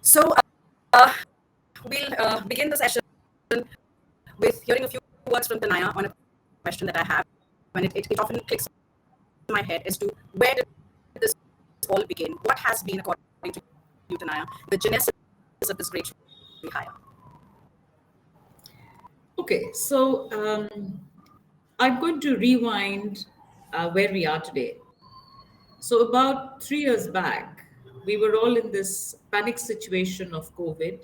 So uh, we'll begin the session with hearing a few words from Tanaya on a question that I have, and it often clicks in my head as to where did this all begin? What has been, according to you, Tanaya, the genesis of this great rehire? Okay, so I'm going to rewind where we are today. So, about 3 years back, we were all in this panic situation of COVID.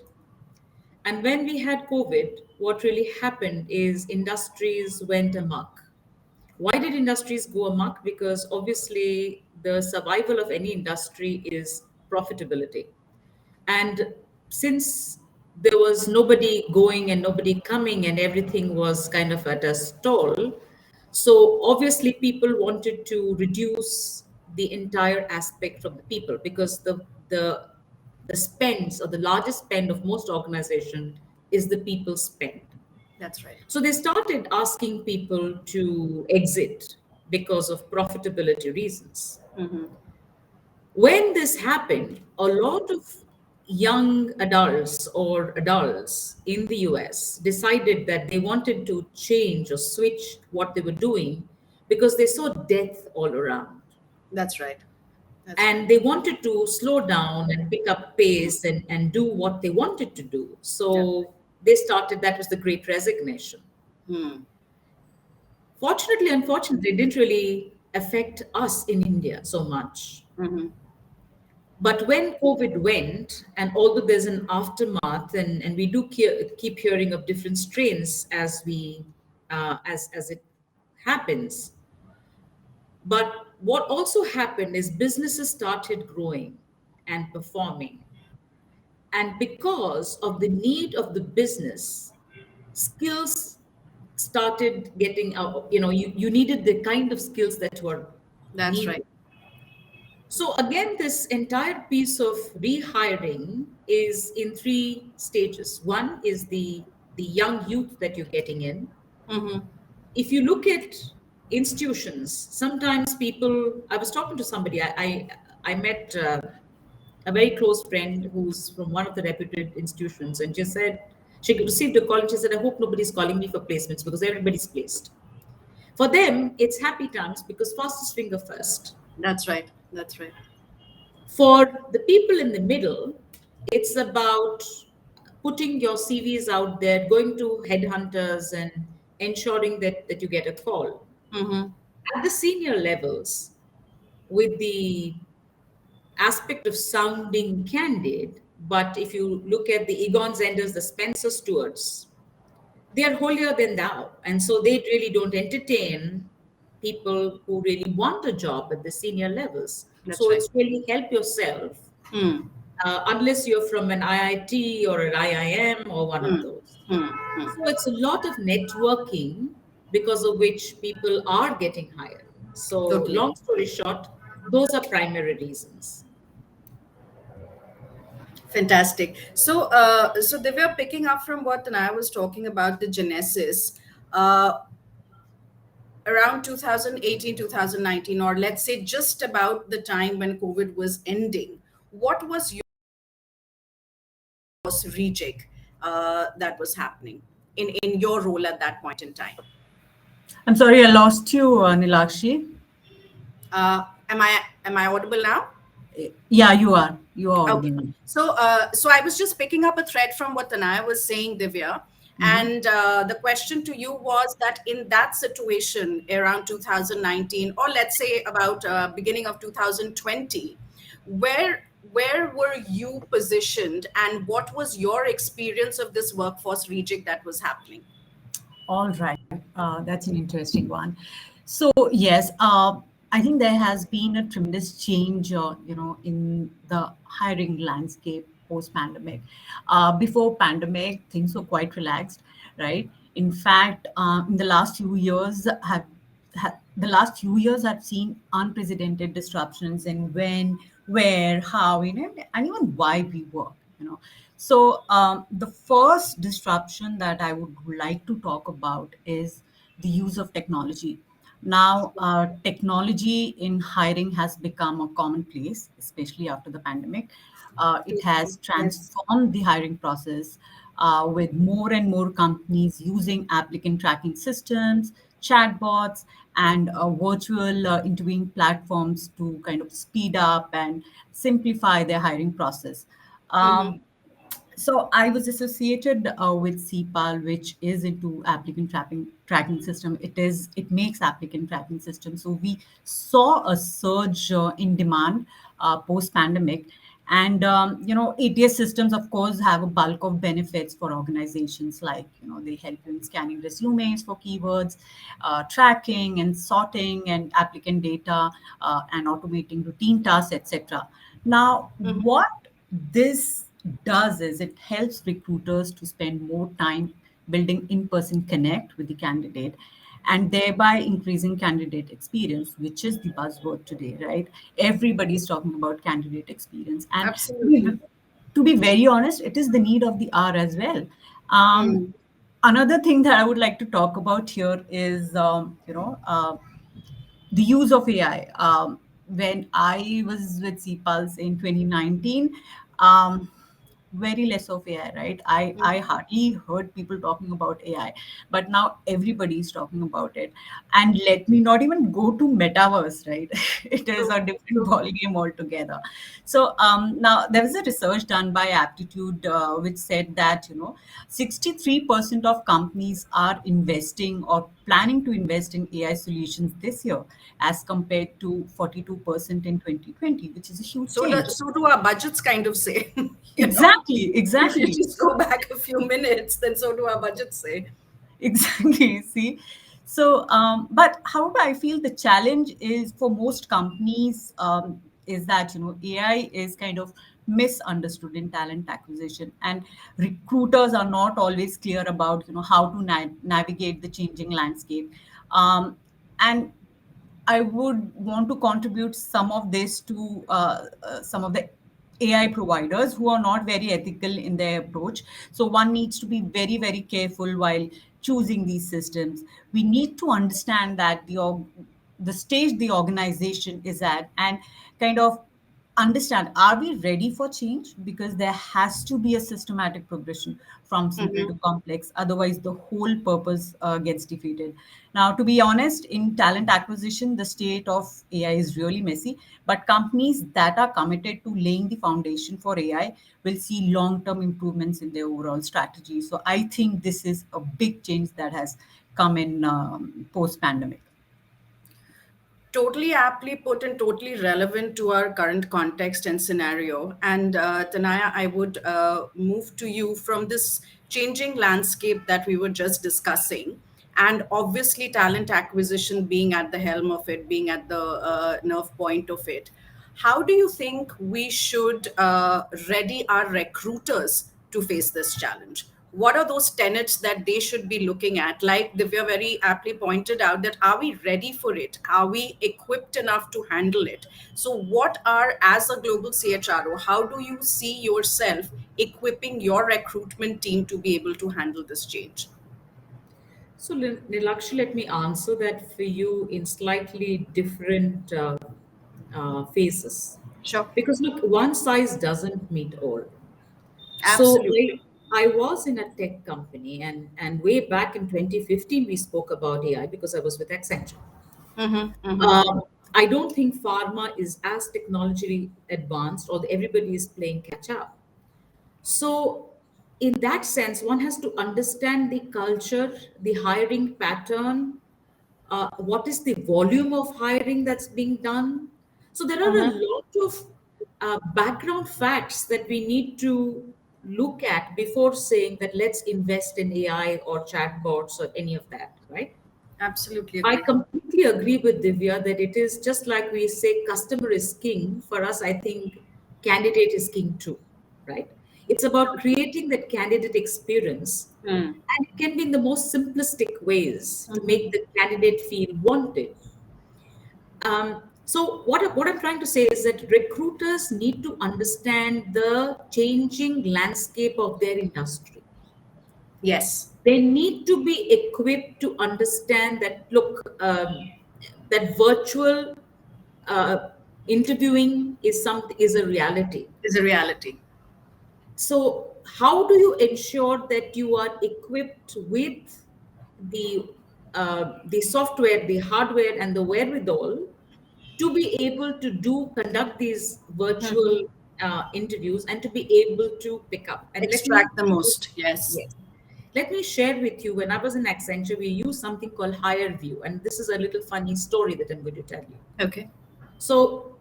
And when we had COVID, what really happened is industries went amok. Why did industries go amok? Because obviously, the survival of any industry is profitability. And since there was nobody going and nobody coming and everything was kind of at a stall, so obviously people wanted to reduce the entire aspect from the people, because the spends, or the largest spend of most organization, is the people spend. That's right. So they started asking people to exit because of profitability reasons. Mm-hmm. When this happened, a lot of young adults or adults in the US decided that they wanted to change or switch what they were doing because they saw death all around. That's right. And they wanted to slow down and pick up pace and do what they wanted to do. So they started, that was the Great Resignation. Hmm. Fortunately, unfortunately, it didn't really affect us in India so much. Mm-hmm. But when COVID went, and although there's an aftermath, and we do keep hearing of different strains as we as it happens, but what also happened is businesses started growing and performing, and because of the need of the business, skills started getting out. You needed the kind of skills that were That's needed. right. So again, this entire piece of rehiring is in three stages. One is the young youth that you're getting in. Mm-hmm. If you look at institutions, sometimes people. I was talking to somebody. I met a very close friend who's from one of the reputed institutions, and she said she received a call, and she said, "I hope nobody's calling me for placements because everybody's placed." For them, it's happy times because fastest finger first. That's right. That's right. For the people in the middle, it's about putting your CVs out there, going to headhunters and ensuring that you get a call. Mm-hmm. At the senior levels, with the aspect of sounding candid, but if you look at the Egon Zenders, the Spencer Stuarts, they are holier than thou. And so they really don't entertain people who really want a job at the senior levels. That's So right. it's really help yourself, Mm. unless you're from an IIT or an IIM or one of Mm. those. Mm. Mm. So it's a lot of networking because of which people are getting hired. So, Totally. long story short, those are primary reasons. Fantastic. So Divya, picking up from what Tanaya was talking about, the genesis, uh, around 2018, 2019, or let's say just about the time when COVID was ending, what was rejig that was happening in your role at that point in time? I'm sorry, I lost you, Neelakshi. Am I audible now? Yeah, you are. You are Okay. audible. So I was just picking up a thread from what Tanaya was saying, Divya. And the question to you was that in that situation around 2019, or let's say about beginning of 2020, where were you positioned, and what was your experience of this workforce rejig that was happening? All right. That's an interesting one. So, yes, I think there has been a tremendous change, in the hiring landscape post-pandemic. Before pandemic, things were quite relaxed, right? In fact, in the last few years, the last few years have seen unprecedented disruptions in when, where, how, and even why we work. So the first disruption that I would like to talk about is the use of technology. Now, technology in hiring has become a commonplace, especially after the pandemic. It has Yes. transformed the hiring process with more and more companies using applicant tracking systems, chatbots, and virtual interviewing platforms to kind of speed up and simplify their hiring process. Mm-hmm. Um, so I was associated with CPAL, which is into applicant tracking system. It makes applicant tracking system. So we saw a surge in demand post pandemic, and ATS systems, of course, have a bulk of benefits for organizations. Like they help you in scanning resumes for keywords, tracking and sorting and applicant data, and automating routine tasks, etc. Now, what this does is it helps recruiters to spend more time building in-person connect with the candidate and thereby increasing candidate experience, which is the buzzword today, right? Everybody's talking about candidate experience. And Absolutely. to be very honest, it is the need of the hour as well. um, Mm. Another thing that I would like to talk about here is the use of AI. When I was with CPulse in 2019, um, very less of AI, right? I hardly heard people talking about AI, but now everybody is talking about it. And let me not even go to metaverse, right? It is True. a different True. ballgame altogether. So now there was a research done by Aptitude which said that 63% of companies are investing or planning to invest in AI solutions this year, as compared to 42% in 2020, which is a huge change. So do our budgets kind of say, you know, Exactly, if you exactly. just go back a few minutes, then so do our budgets say. Exactly. See, so but however, I feel the challenge is for most companies is that AI is kind of misunderstood in talent acquisition, and recruiters are not always clear about how to navigate the changing landscape. And I would want to contribute some of this to some of the AI providers who are not very ethical in their approach. So one needs to be very, very careful while choosing these systems. We need to understand that the stage the organization is at, and kind of understand, are we ready for change? Because there has to be a systematic progression from simple to Mhm. complex, otherwise the whole purpose gets defeated. Now, to be honest, in talent acquisition, the state of AI is really messy, but companies that are committed to laying the foundation for AI will see long term improvements in their overall strategy. So I think this is a big change that has come in post pandemic. Totally aptly put and totally relevant to our current context and scenario. And Tanaya, I would move to you from this changing landscape that we were just discussing. And obviously, talent acquisition being at the helm of it, being at the nerve point of it. How do you think we should ready our recruiters to face this challenge? What are those tenets that they should be looking at? Like Divya very aptly pointed out, that are we ready for it? Are we equipped enough to handle it? So, what are, as a global CHRO, how do you see yourself equipping your recruitment team to be able to handle this change? So, Neelakshi, let me answer that for you in slightly different phases. Sure. Because, look, one size doesn't meet all. So, Absolutely. I was in a tech company, and way back in 2015, we spoke about AI because I was with Accenture. Mm-hmm, mm-hmm, Um, I don't think pharma is as technologically advanced, or everybody is playing catch up. So, in that sense, one has to understand the culture, the hiring pattern, what is the volume of hiring that's being done. So, there are a mm-hmm. lot of background facts that we need to look at before saying that let's invest in AI or chatbots or any of that, right? Absolutely I agree. completely agree with Divya that it is just like we say customer is king. For us, I think candidate is king too, right? It's about creating that candidate experience, Mm. and it can be in the most simplistic ways to Mm-hmm. make the candidate feel wanted. So what I'm trying to say is that recruiters need to understand the changing landscape of their industry. Yes. They need to be equipped to understand that, look, that virtual uh, interviewing is a reality. Is a reality. So how do you ensure that you are equipped with the software, the hardware, and the wherewithal to be able to conduct these Mhm. virtual interviews and to be able to pick up? And let me Extract the most. Yes. yes, let me share with you. When I was in Accenture, we used something called Hire View, and this is a little funny story that I'm going to tell you. Okay. So,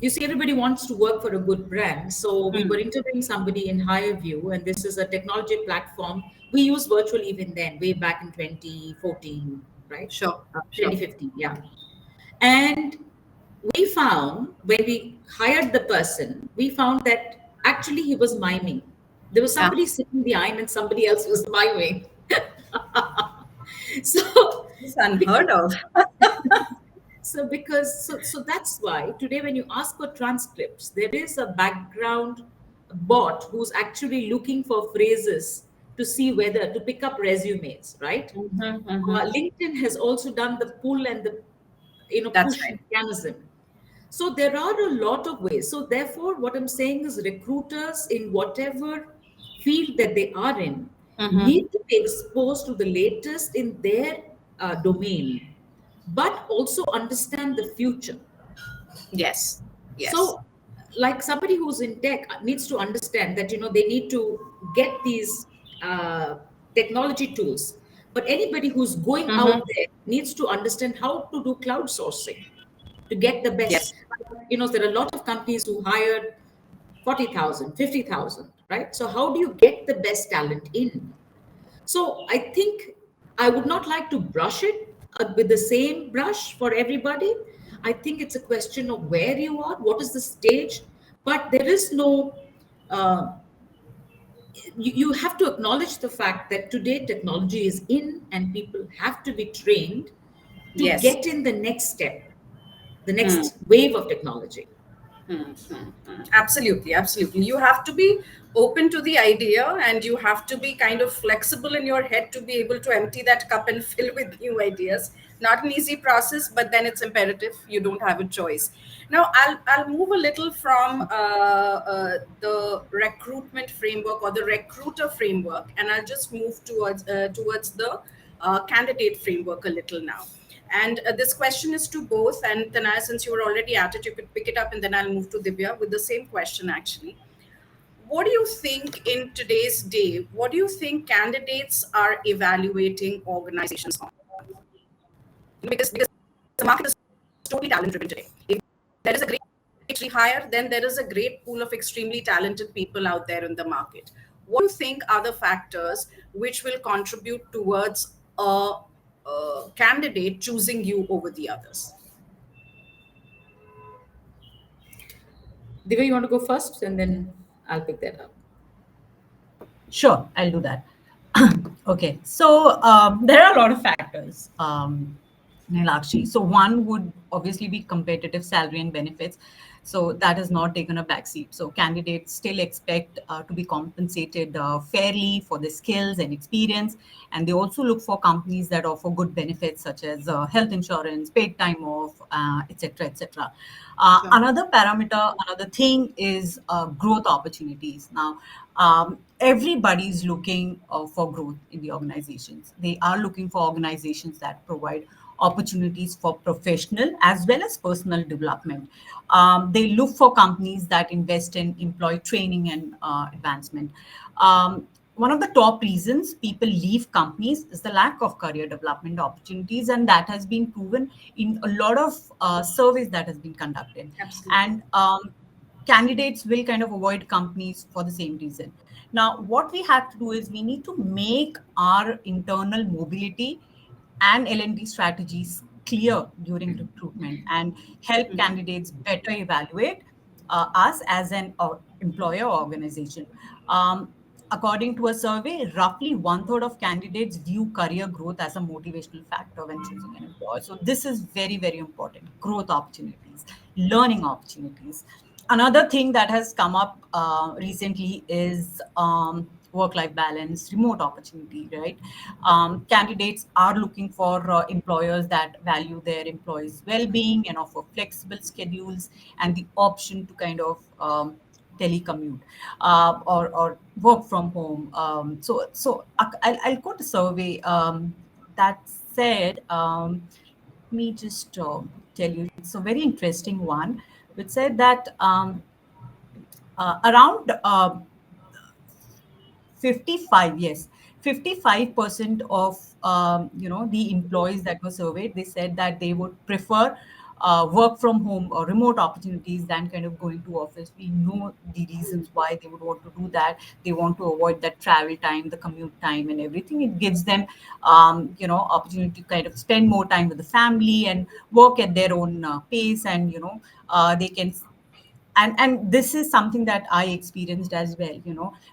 you see, everybody wants to work for a good brand. So, we were Mm. interviewing somebody in Higher View, and this is a technology platform. We used virtual even then, way back in 2014, right? Sure. Sure. 2015, yeah. And we found when we hired the person, we found that actually he was miming. There was Yeah. somebody sitting behind and somebody else was miming. So, It's because unheard of. so that's why today when you ask for transcripts, there is a background bot who's actually looking for phrases to see whether to pick up resumes, right? Mhm, mhm. LinkedIn has also done the pull and the That's push right. mechanism. So there are a lot of ways. So therefore, what I'm saying is recruiters in whatever field that they are in Mhm. need to be exposed to the latest in their domain, but also understand the future. Yes. Yes. So, like somebody who's in tech needs to understand that they need to get these uh, technology tools. But anybody who's going Mhm. out there needs to understand how to do cloud sourcing to get the best. Yes. There are a lot of companies who hired 40,000, 50,000, right? So how do you get the best talent in? So I think I would not like to brush it with the same brush for everybody. I think it's a question of where you are, what is the stage, but there is no, uh, you have to acknowledge the fact that today technology is in and people have to be trained to Yes. get in the next step, the Hmm. next wave of technology. Absolutely, absolutely. You have to be open to the idea and you have to be kind of flexible in your head to be able to empty that cup and fill with new ideas. Not an easy process, but then it's imperative. You don't have a choice. Now, I'll move a little from the recruitment framework or the recruiter framework, and I'll just move towards the candidate framework a little now. And this question is to both. And Tanaya, since you were already at it, you could pick it up, and then I'll move to Divya with the same question, actually. What do you think in today's day? What do you think candidates are evaluating organizations on? Because the market is totally talent driven today. If there is a great rehire, then there is a great pool of extremely talented people out there in the market. What do you think are the factors which will contribute towards a candidate choosing you over the others? Divya, you want to go first and then I'll pick that up. Sure, I'll do that. Okay, so there are a lot of factors, Neelakshi. So one would obviously be competitive salary and benefits. So that has not taken a backseat. So candidates still expect to be compensated fairly for their skills and experience, and they also look for companies that offer good benefits such as health insurance, paid time off, etc., etc. Sure. Another parameter, another thing is growth opportunities. Now, everybody's looking for growth in the organizations. They are looking for organizations that provide opportunities for professional as well as personal development. They look for companies that invest in employee training and advancement. One of the top reasons people leave companies is the lack of career development opportunities, and that has been proven in a lot of surveys that has been conducted. Absolutely. And candidates will kind of avoid companies for the same reason. Now, what we have to do is we need to make our internal mobility and L&D strategies clear during recruitment and help candidates better evaluate us as an employer or organization. According to a survey, roughly one third of candidates view career growth as a motivational factor when choosing an employer. So this is very, very important. Growth opportunities, learning opportunities. Another thing that has come up recently is work-life balance, remote opportunity, right? Candidates are looking for employers that value their employees' well-being and offer flexible schedules and the option to kind of telecommute or work from home. I'll quote a survey that said, let me just tell you, it's a very interesting one, which said that around 55, yes, 55% of the employees that were surveyed, they said that they would prefer work from home or remote opportunities than kind of going to office. We know the reasons why they would want to do that. They want to avoid that travel time, the commute time, and everything. It gives them opportunity to kind of spend more time with the family and work at their own pace, and they can. And this is something that I experienced as well.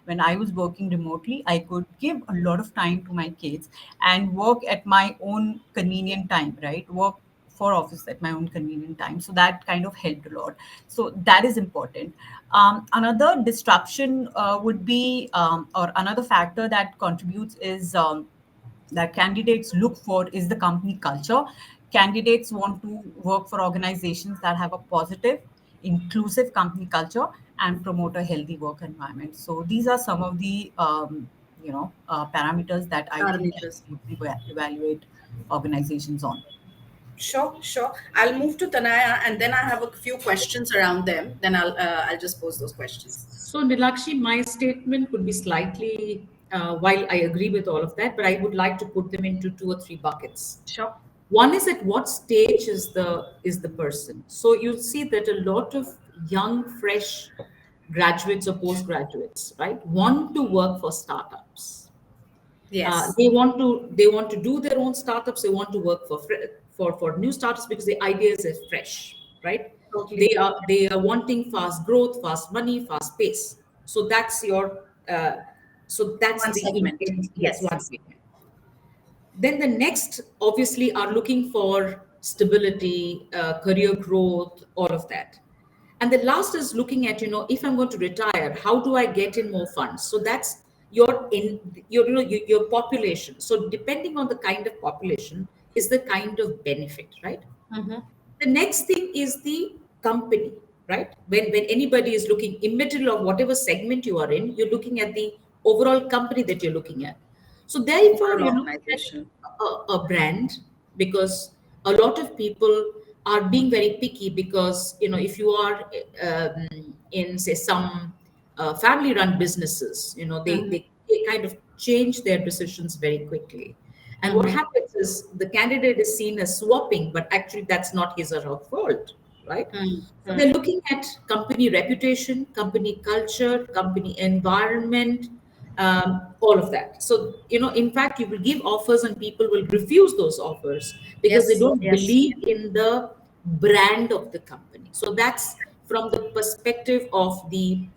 When I was working remotely, I could give a lot of time to my kids and work at my own convenient time, right? Work for office at my own convenient time, so that kind of helped a lot. So that is important. Another disruption would be, or another factor that contributes is, that candidates look for is the company culture. Candidates want to work for organizations that have a positive, inclusive company culture and promote a healthy work environment. So these are some of the parameters that I think Parameters. evaluate organizations on. Sure, sure. I'll move to Tanaya, and then I have a few questions around them. Then I'll just pose those questions. So, Nilakshi, my statement would be slightly, while I agree with all of that, but I would like to put them into two or three buckets. Sure. One is at what stage is the person. So you'll see that a lot of young, fresh graduates or postgraduates, right, want to work for startups. Yes. They want to do their own startups. They want to work for new startups because the ideas are fresh, right? Totally. They are wanting fast growth, fast money, fast pace. So that's your so that's One the segment. intent. Yes, Yes. one segment. Then the next obviously are looking for stability, career growth, all of that. And the last is looking at, if I'm going to retire, how do I get in more funds? So that's your population. So depending on the kind of population is the kind of benefit, right? Mm-hmm. The next thing is the company, right? When anybody is looking in middle of whatever segment you are in, you're looking at the overall company that you're looking at. So therefore, Overall at organization. a brand, because a lot of people are being very picky, because if you are in, say, some family run businesses, Mm-hmm. they kind of change their decisions very quickly. And what Mm-hmm. happens is the candidate is seen as swapping, but actually that's not his or her fault, right? So Mm-hmm. they're looking at company reputation, company culture, company environment, all of that. So, in fact, you will give offers and people will refuse those offers because they Yes. don't Yes. believe in the brand of the company. So that's from the perspective of the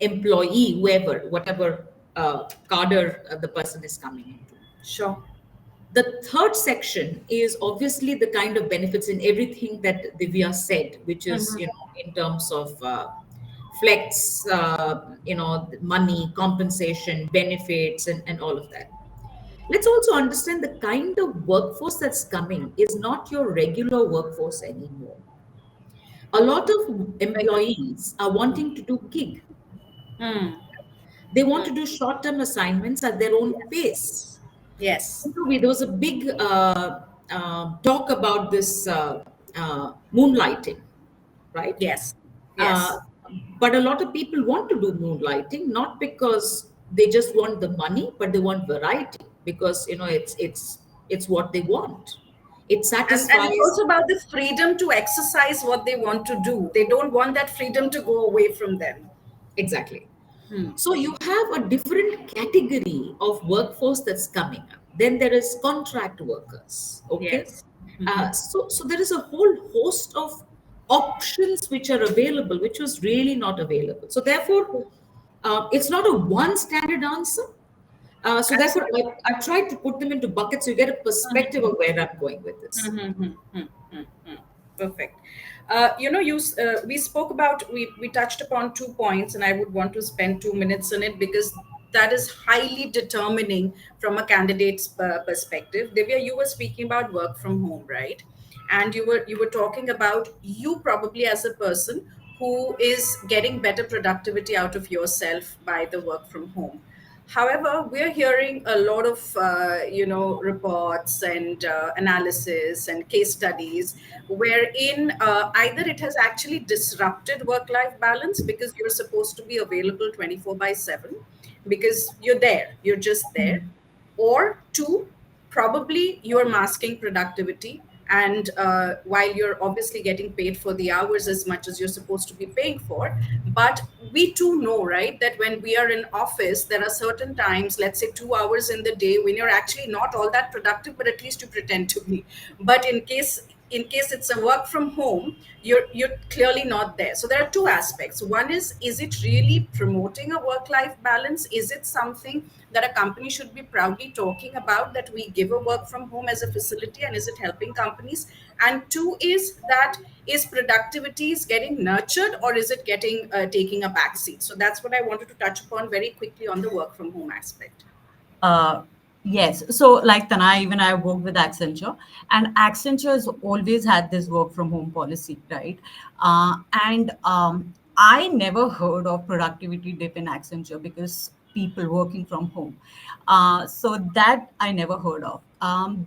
employee, whatever cadre the person is coming into. Sure. The third section is obviously the kind of benefits in everything that Divya said, which is, Mm-hmm. in terms of flex, money, compensation, benefits, and all of that. Let's also understand the kind of workforce that's coming is not your regular workforce anymore. A lot of Very good. employees are wanting to do gig. Mm. They want Mm. to do short-term assignments at their own pace. Yes. There was a big talk about this moonlighting, right? Yes. Uh, Yes. but a lot of people want to do moonlighting not because they just want the money, but they want variety because it's what they want. It And it's satisfies also about the freedom to exercise what they want to do. They don't want that freedom to go away from them. exactly. Hmm. So you have a different category of workforce that's coming up. Then there is contract workers. Okay, Yes. Mm-hmm. so there is a whole host of options which are available, which was really not available. So therefore, it's not a one standard answer. So therefore, Absolutely. I've tried to put them into buckets so you get a perspective of where I'm going with this. Perfect. We spoke about, we touched upon 2 points, and I would want to spend 2 minutes on it because that is highly determining from a candidate's perspective. Divya, you were speaking about work from home, right? And you were talking about you probably as a person who is getting better productivity out of yourself by the work from home. However, we're hearing a lot of reports and analysis and case studies wherein either it has actually disrupted work-life balance because you're supposed to be available 24 by 7 because you're there, you're just there, or two, probably you're masking productivity. And while you're obviously getting paid for the hours as much as you're supposed to be paying for, but we too know, right, that when we are in office, there are certain times, let's say 2 hours in the day, when you're actually not all that productive, but at least you pretend to be. But in case it's a work from home, you're clearly not there. So there are two aspects. One is it really promoting a work life balance? Is it something that a company should be proudly talking about, that we give a work from home as a facility, and is it helping companies? And two is that, is productivity is getting nurtured, or is it getting taking a backseat? So that's what I wanted to touch upon very quickly on the work from home aspect. Uh, yes. So, like Tanai, even I work with Accenture, and Accenture has always had this work from home policy, right? And I never heard of productivity dip in Accenture because people working from home. So that I never heard of.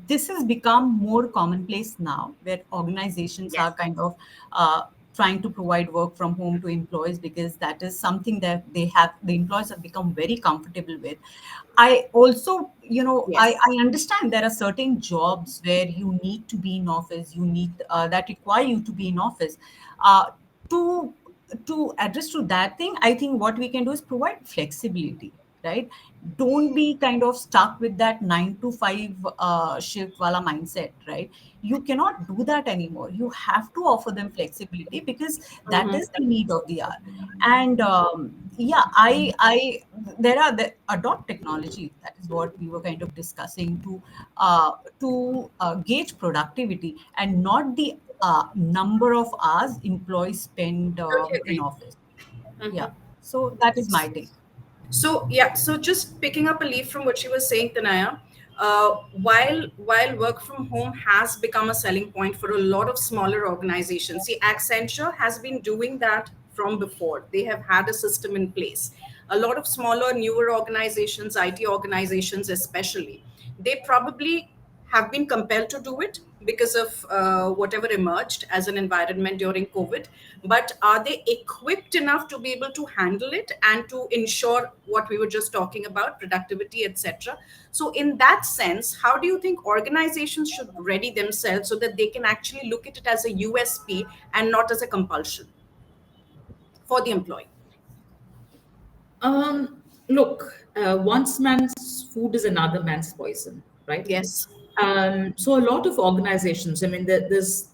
This has become more commonplace now, where organizations are Yes. kind of trying to provide work from home to employees because that is something that the employees have become very comfortable with. I also, Yes. I understand there are certain jobs where you need to be in office, you need that require you to be in office. Uh, to address to that thing, I think what we can do is provide flexibility, right? Don't be kind of stuck with that 9 to 5 shift wala mindset, right? You cannot do that anymore. You have to offer them flexibility because that is the need of the hour. And yeah, I there are the adopt technology. That is what we were kind of discussing to gauge productivity and not the number of hours employees spend Totally in agree. office. Yeah. Mhm. So that is my take. So yeah, so just picking up a leaf from what she was saying, Tanaya, while work from home has become a selling point for a lot of smaller organizations, see, Accenture has been doing that from before. They have had a system in place. A lot of smaller, newer organizations, IT organizations especially, they probably have been compelled to do it because of whatever emerged as an environment during COVID. But are they equipped enough to be able to handle it and to ensure what we were just talking about, productivity, etc.? So, in that sense, how do you think organizations should ready themselves so that they can actually look at it as a USP and not as a compulsion for the employee? Look, once man's food is another man's poison, right? Yes, So a lot of organizations, I mean, there's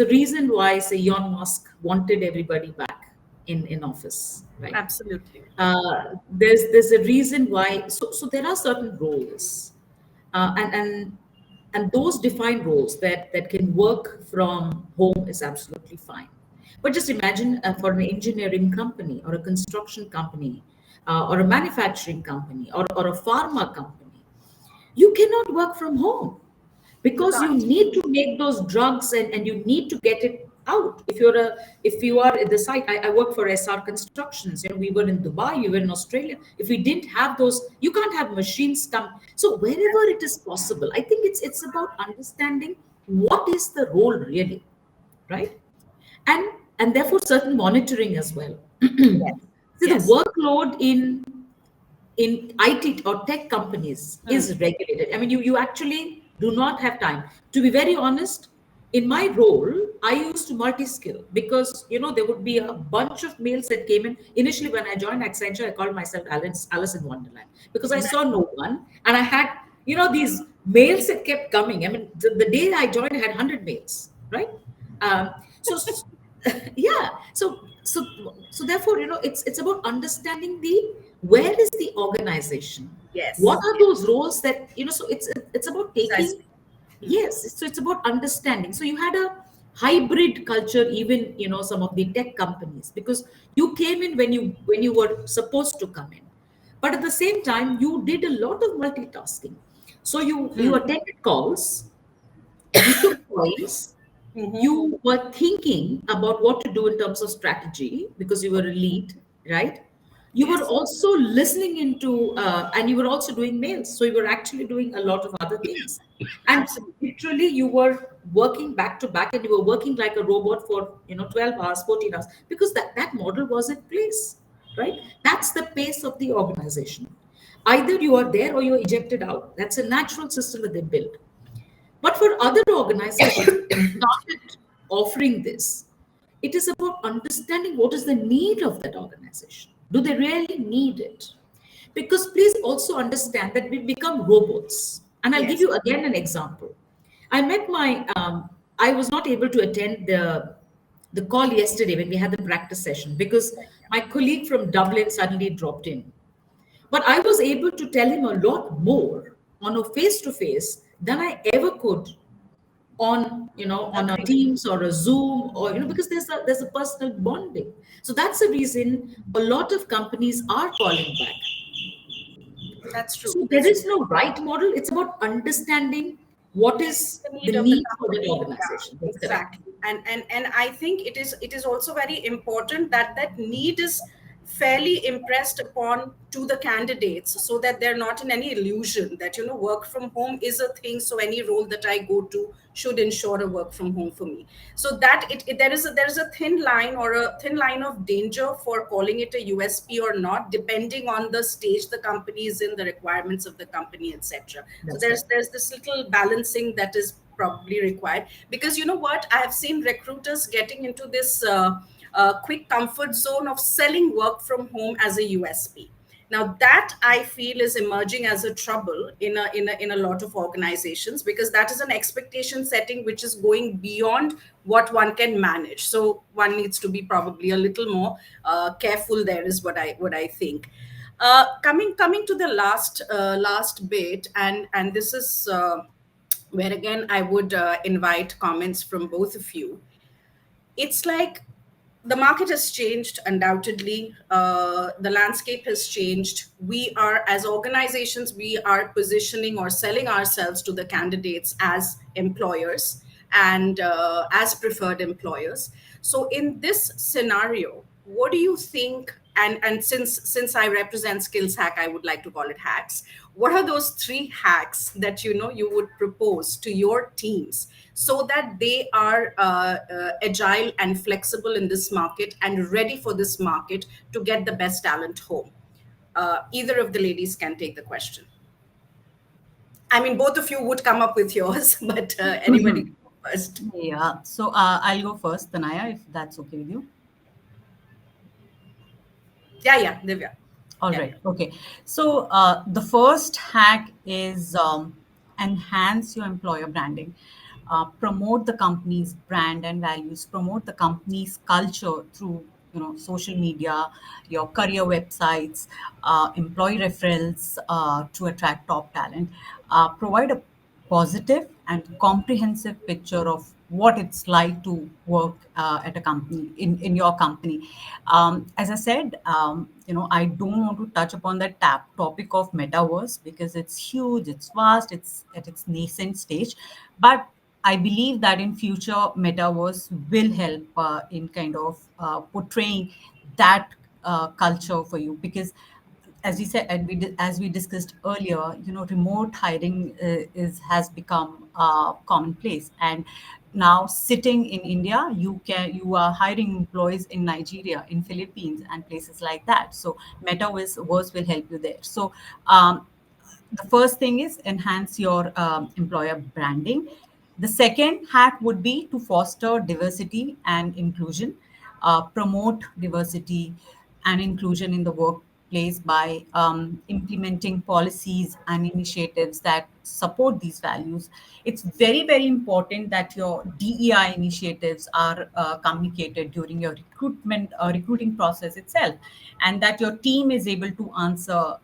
a reason why, say, Elon Musk wanted everybody back in office, right? absolutely. There's a reason why. So there are certain roles, and those defined roles that can work from home is absolutely fine. But just imagine for an engineering company or a construction company or a manufacturing company or a pharma company, you cannot work from home You because you can't. need to make those drugs and you need to get it out. If you are at the site, I work for SR Constructions. We were in Dubai, we were in Australia. If we didn't have those, you can't have machines come. So wherever it is possible, I think it's about understanding what is the role really, right? and and therefore certain monitoring as well. Yes. See, the Yes. workload in IT or tech companies Hmm. is regulated. I mean, you actually do not have time. To be very honest, in my role, I used to multi-skill because there would be a bunch of mails that came in. Initially, when I joined Accenture, I called myself Alice in Wonderland because I saw no one, and I had these mails that kept coming. I mean, the day I joined, I had 100 mails, right? Um, so yeah, so therefore, it's about understanding the where is the organization, what Yes. are Yes. those roles that so it's about taking. Precisely. Hmm. Yes, so it's about understanding. So you had a hybrid culture, even some of the tech companies, because you came in when you were supposed to come in. But at the same time, you did a lot of multitasking. So you attended calls, you took points, you were thinking about what to do in terms of strategy because you were a lead, right? You were Yes, also listening into, and you were also doing mails. So you were actually doing a lot of other things. And absolutely. literally, you were working back to back, and you were working like a robot for 12 hours, 14 hours, because that model was in place, right? That's the pace of the organization. Either you are there or you're ejected out. That's a natural system that they built. But for other organizations started offering this, it is about understanding what is the need of that organization. Do they really need it? Because please also understand that we become robots. And I'll give Yes. you again an example. I met my, I was not able to attend the call yesterday when we had the practice session because my colleague from Dublin suddenly dropped in. But I was able to tell him a lot more on a face to face than I ever could on on a Agree. Teams or a Zoom, or because there's a personal bonding. So that's the reason a lot of companies are falling back. That's true. So there That's is true. no right model. It's about understanding what is The the need of the need for that company. organization. Yeah, That's correct. exactly. And I think it is also very important that that need is fairly impressed upon to the candidates so that they're not in any illusion that work from home is a thing, so any role that I go to should ensure a work from home for me. So that there is a thin line, or a thin line of danger for calling it a USP or not, depending on the stage the company is in, the requirements of the company, etc. So That's there's correct. there's this little balancing that is probably required, because you know what, I have seen recruiters getting into this quick comfort zone of selling work from home as a USP. Now that I feel is emerging as a trouble in a lot of organizations, because that is an expectation setting which is going beyond what one can manage. So one needs to be probably a little more careful there, is what I think. Coming to the last bit, and this is where again I would invite comments from both of you. It's like the market has changed undoubtedly. The landscape has changed. We are, as organizations, we are positioning or selling ourselves to the candidates as employers and as preferred employers. So in this scenario, what do you think, and since I represent skills hack, I would like to call it hacks. What are those three hacks that you would propose to your teams so that they are agile and flexible in this market and ready for this market to get the best talent home? Either of the ladies can take the question. I mean, both of you would come up with yours, but anybody can go first. Yeah. So I'll go first, Tanaya, if that's okay with you. Yeah, yeah, Divya. All Yeah, right. yeah. Okay. So the first hack is enhance your employer branding. Promote the company's brand and values. Promote the company's culture through social media, your career websites, employee referrals to attract top talent. Provide a positive and comprehensive picture of what it's like to work at a company in your company. As I said, I don't want to touch upon that topic of metaverse because it's huge, it's vast, it's at its nascent stage. But I believe that in future, metaverse will help in kind of portraying that culture for you, because as we said, and as we discussed earlier, remote hiring is has become commonplace. And now, sitting in India, you are hiring employees in Nigeria, in Philippines, and places like that. So metaverse will help you there. So the first thing is enhance your employer branding. The second hack would be to foster diversity and inclusion. Promote diversity and inclusion in the workplace by implementing policies and initiatives that support these values. It's very, very important that your DEI initiatives are communicated during your recruiting process itself, and that your team is able to answer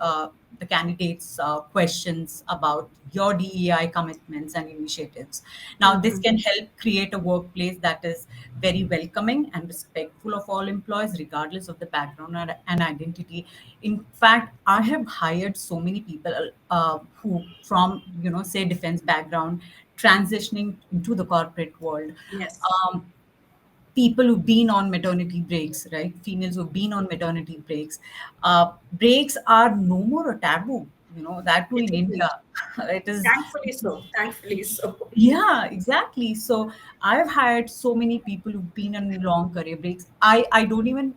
the candidates questions about your DEI commitments and initiatives. Now, this can help create a workplace that is very welcoming and respectful of all employees, regardless of the background and identity. In fact, I have hired so many people who, from say defense background, transitioning into the corporate world. Yes. People who've been on maternity breaks, right? Females who've been on maternity breaks. Breaks are no more a taboo, that too It in India. isn't. It is, Thankfully so. Thankfully so. yeah, exactly. So I've hired so many people who've been on long career breaks. I don't even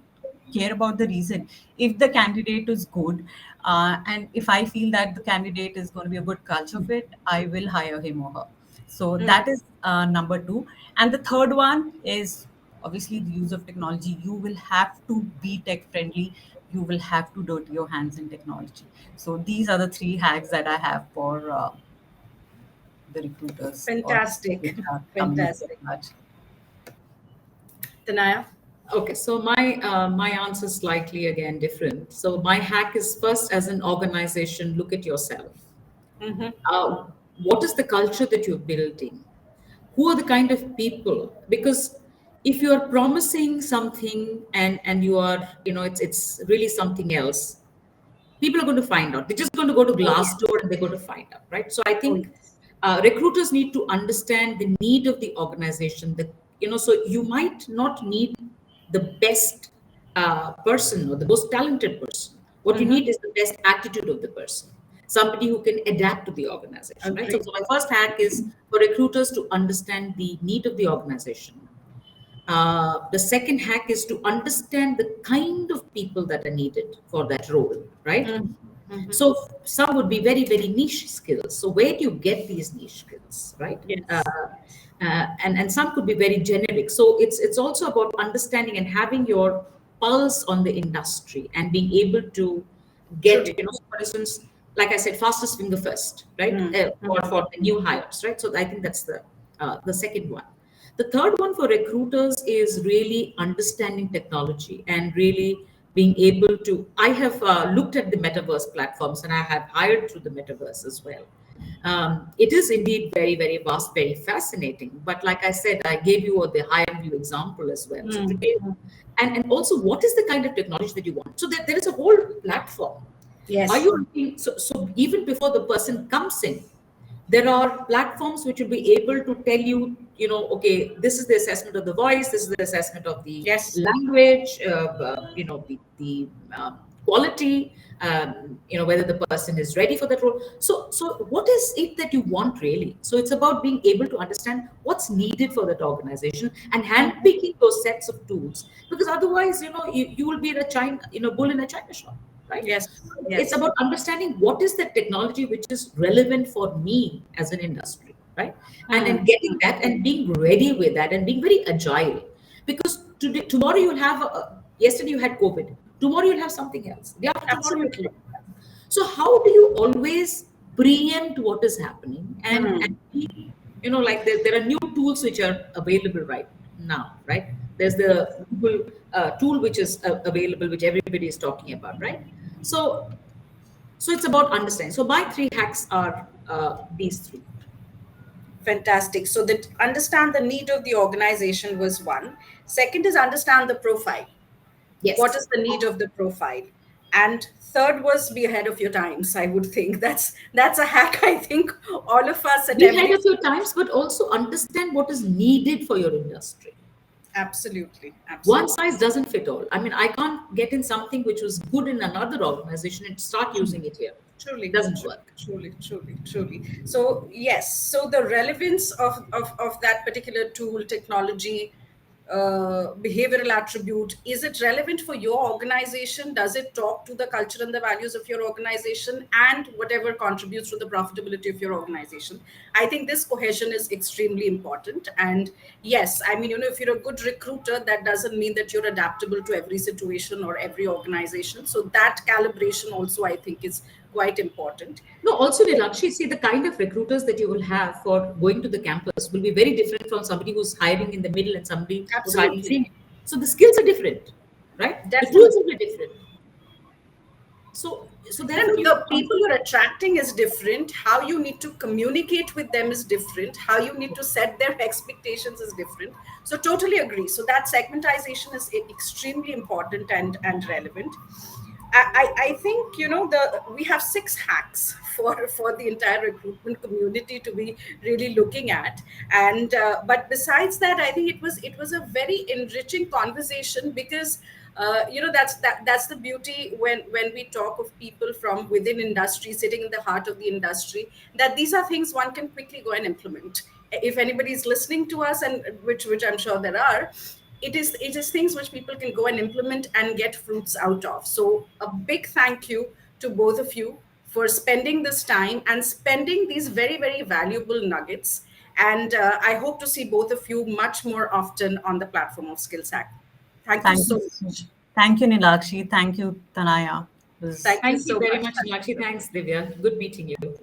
care about the reason. If the candidate is good, and if I feel that the candidate is going to be a good culture fit, I will hire him or her. So that is number two. And the third one is obviously the use of technology. You will have to be tech friendly. You will have to dirty your hands in technology. So these are the three hacks that I have for the recruiters or Fantastic. HR community at Fantastic. large. Tanaya? Okay, so my answer is slightly again different. So my hack is, first, as an organization, look at yourself. Uh, what is the culture that you're building? Who are the kind of people? Because if you are promising something and you are, it's really something else, people are going to find out. They're just going to go to Oh, yes. Glassdoor and they're going to find out, right? So I Oh, think yes. recruiters need to understand the need of the organization. So you might not need the best person or the most talented person. What you need is the best attitude of the person, somebody who can adapt to the organization, right? So, Agree. so my first hack is for recruiters to understand the need of the organization. The second hack is to understand the kind of people that are needed for that role, right? So some would be very, very niche skills. So where do you get these niche skills, right? Yes. And some could be very generic. So it's also about understanding and having your pulse on the industry and being able to get, Truly. for instance, like I said, fastest finger first, right? For the new hires, right? So I think that's the second one. The third one for recruiters is really understanding technology and really being able to. I have looked at the metaverse platforms and I have hired through the metaverse as well. It is indeed very, very vast, very fascinating. But like I said, I gave you the higher view example as well. So today, and also, what is the kind of technology that you want? So that there is a whole platform. Are Yes. you looking? So even before the person comes in, there are platforms which will be able to tell you, okay, this is the assessment of the voice, this is the assessment of the Yes. language, the quality, whether the person is ready for that role. So what is it that you want really? So it's about being able to understand what's needed for that organization and handpicking those sets of tools, because otherwise, you will be in a bull in a china shop, right? Yes. It's Yes. about understanding what is the technology which is relevant for me as an industry, right? And then getting that and being ready with that and being very agile. Because tomorrow you'll have, yesterday you had COVID, tomorrow you'll have something else. The after tomorrow you'll have Absolutely. something else. So how do you always preempt what is happening and be, like there are new tools which are available right now, right? There's the Google tool which is available, which everybody is talking about, right? So it's about understanding. So my three hacks are these three. Fantastic. So that understand the need of the organization was one. Second is understand the profile. What Yes. is the need of the profile? And third was be ahead of your times. I would think that's a hack. I think all of us at Be ahead every of your times, but also understand what is needed for your industry. absolutely, One absolutely. size doesn't fit all. I mean, I can't get in something which was good in another organization and start using it here. Truly, Doesn't work. truly, truly, truly. So yes, so the relevance of that particular tool, technology, behavioral attribute, is it relevant for your organization? Does it talk to the culture and the values of your organization and whatever contributes to the profitability of your organization? I think this cohesion is extremely important. And yes, I mean, if you're a good recruiter, that doesn't mean that you're adaptable to every situation or every organization. So that calibration also, I think, is quite important. No, also, Neelakshi, see, the kind of recruiters that you will have for going to the campus will be very different from somebody who's hiring in the middle and somebody who's hiring Absolutely. senior. So the skills are different, right? The tools Definitely. will be different. So No, no, therefore, the people you're attracting is different. How you need to communicate with them is different. How you need to set their expectations is different. So totally agree. So that segmentization is extremely important and relevant. I think we have 6 hacks for the entire recruitment community to be really looking at, and but besides that, I think it was a very enriching conversation, because that's the beauty when we talk of people from within industry sitting in the heart of the industry, that these are things one can quickly go and implement. If anybody is listening to us, and which I'm sure there are, it is things which people can go and implement and get fruits out of. So a big thank you to both of you for spending this time and spending these very, very valuable nuggets. And I hope to see both of you much more often on the platform of Skills Hack. Thank you Thank you. so much. Thank you, Neelakshi. Thank you, Tanaya. It was Thank you thank you so very much. much, Neelakshi. Thanks, Divya. Good meeting you.